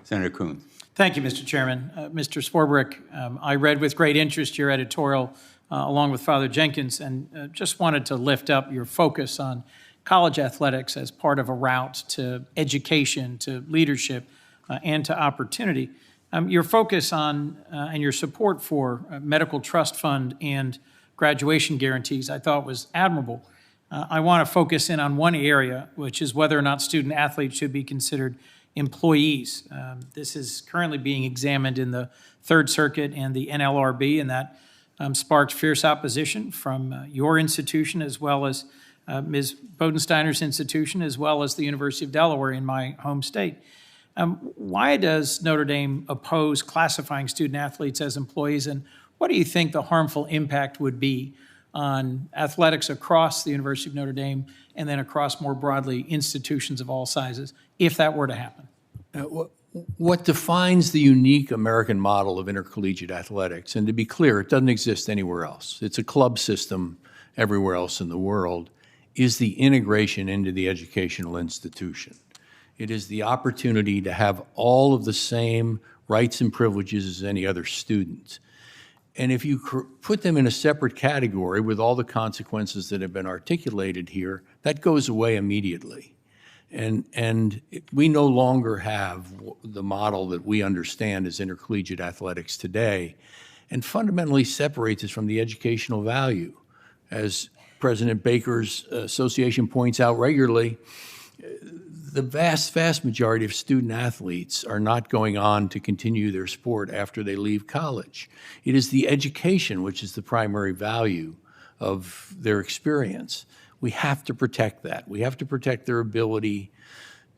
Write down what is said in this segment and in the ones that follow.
Senator Coons. Thank you, Mr. Chairman. Mr. Swarbrick, I read with great interest your editorial along with Father Jenkins, and just wanted to lift up your focus on college athletics as part of a route to education, to leadership, and to opportunity. Your focus on and your support for medical trust fund and graduation guarantees I thought was admirable. I want to focus in on one area, which is whether or not student athletes should be considered employees. This is currently being examined in the Third Circuit and the NLRB, and that sparked fierce opposition from your institution as well as Ms. Bodensteiner's institution, as well as the University of Delaware in my home state. Why does Notre Dame oppose classifying student athletes as employees, and what do you think the harmful impact would be on athletics across the University of Notre Dame and then across more broadly institutions of all sizes if that were to happen? What defines the unique American model of intercollegiate athletics, and to be clear, it doesn't exist anywhere else. It's a club system everywhere else in the world, is the integration into the educational institution. It is the opportunity to have all of the same rights and privileges as any other student. And if you put them in a separate category with all the consequences that have been articulated here, that goes away immediately. And we no longer have the model that we understand as intercollegiate athletics today, and fundamentally separates us from the educational value. As President Baker's association points out regularly, the vast majority of student athletes are not going on to continue their sport after they leave college. It is the education which is the primary value of their experience. We have to protect that. We have to protect their ability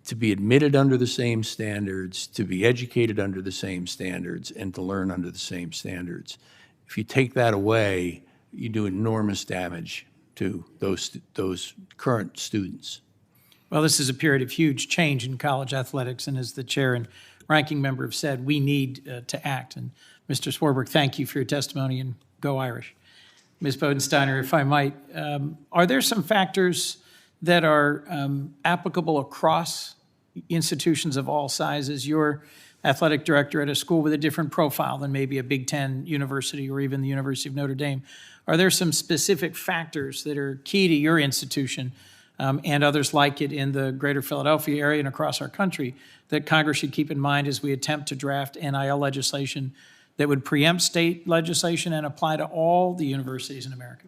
to be admitted under the same standards, to be educated under the same standards, and to learn under the same standards. If you take that away, you do enormous damage to those current students. Well, this is a period of huge change in college athletics, and as the chair and ranking member have said, we need to act. And Mr. Swarbrick, thank you for your testimony, and go Irish. Ms. Bodensteiner, if I might, are there some factors that are applicable across institutions of all sizes? You're athletic director at a school with a different profile than maybe a Big Ten university or even the University of Notre Dame. Are there some specific factors that are key to your institution and others like it in the greater Philadelphia area and across our country that Congress should keep in mind as we attempt to draft NIL legislation that would preempt state legislation and apply to all the universities in America?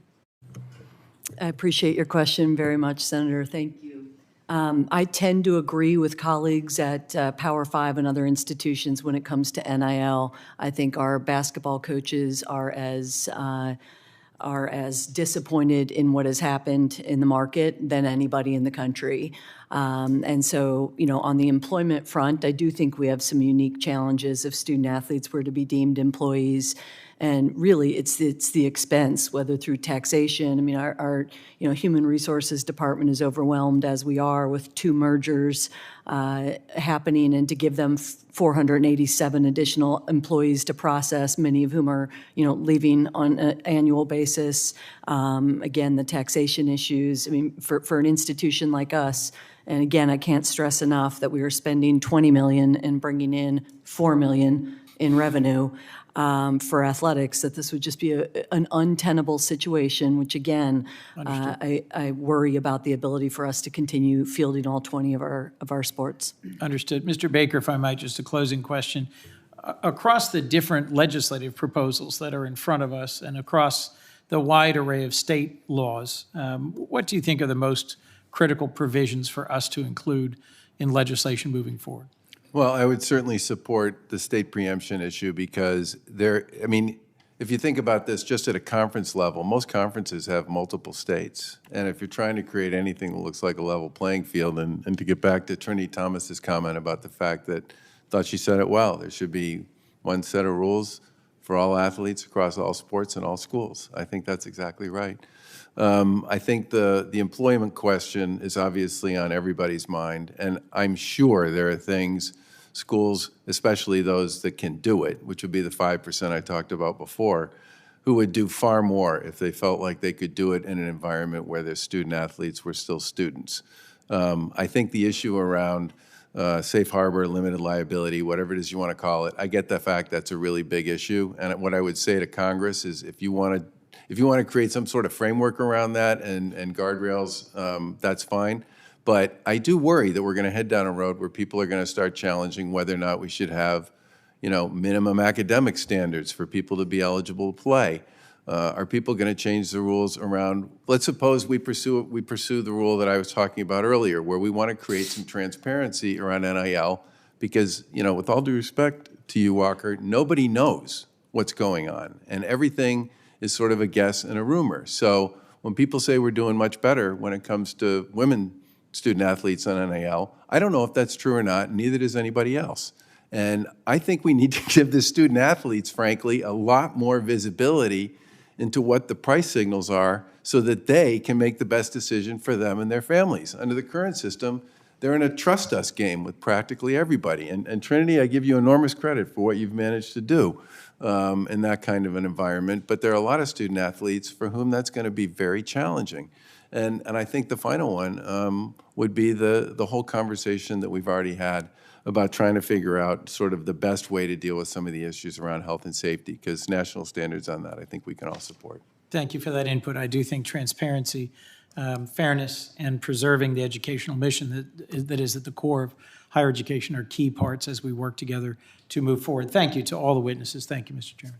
I appreciate your question very much, Senator. Thank you. I tend to agree with colleagues at Power 5 and other institutions when it comes to NIL. I think our basketball coaches are as disappointed in what has happened in the market than anybody in the country. And so, on the employment front, I do think we have some unique challenges if student athletes were to be deemed employees. And really, it's the expense, whether through taxation. I mean, our human resources department is overwhelmed as we are with 2 mergers happening, and to give them 487 additional employees to process, many of whom are leaving on an annual basis. Again, the taxation issues. I mean, for an institution like us. And again, I can't stress enough that we are spending $20 million and bringing in $4 million in revenue for athletics, that this would just be an untenable situation, which again, I worry about the ability for us to continue fielding all 20 of our sports. Understood. Mr. Baker, if I might, just a closing question. Across the different legislative proposals that are in front of us and across the wide array of state laws, what do you think are the most critical provisions for us to include in legislation moving forward? Well, I would certainly support the state preemption issue because if you think about this just at a conference level, most conferences have multiple states. And if you're trying to create anything that looks like a level playing field, and to get back to Trinity Thomas's comment about the fact that, I thought she said it well, there should be one set of rules for all athletes across all sports and all schools. I think that's exactly right. I think the employment question is obviously on everybody's mind, and I'm sure there are things schools, especially those that can do it, which would be the 5% I talked about before, who would do far more if they felt like they could do it in an environment where their student athletes were still students. I think the issue around safe harbor, limited liability, whatever it is you want to call it. I get the fact that's a really big issue. And what I would say to Congress is if you want to create some sort of framework around that and guardrails, that's fine. But I do worry that we're going to head down a road where people are going to start challenging whether or not we should have, minimum academic standards for people to be eligible to play. Are people going to change the rules around? Let's suppose we pursue the rule that I was talking about earlier, where we want to create some transparency around NIL, because with all due respect to you, Walker, nobody knows what's going on, and everything is sort of a guess and a rumor. So when people say we're doing much better when it comes to women student athletes on NIL, I don't know if that's true or not. Neither does anybody else. And I think we need to give the student athletes, frankly, a lot more visibility into what the price signals are so that they can make the best decision for them and their families. Under the current system, they're in a trust us game with practically everybody. And Trinity, I give you enormous credit for what you've managed to do in that kind of an environment. But there are a lot of student athletes for whom that's going to be very challenging. And I think the final one would be the whole conversation that we've already had about trying to figure out sort of the best way to deal with some of the issues around health and safety, because national standards on that I think we can all support. Thank you for that input. I do think transparency, fairness, and preserving the educational mission that is at the core of higher education are key parts as we work together to move forward. Thank you to all the witnesses. Thank you, Mr. Chairman.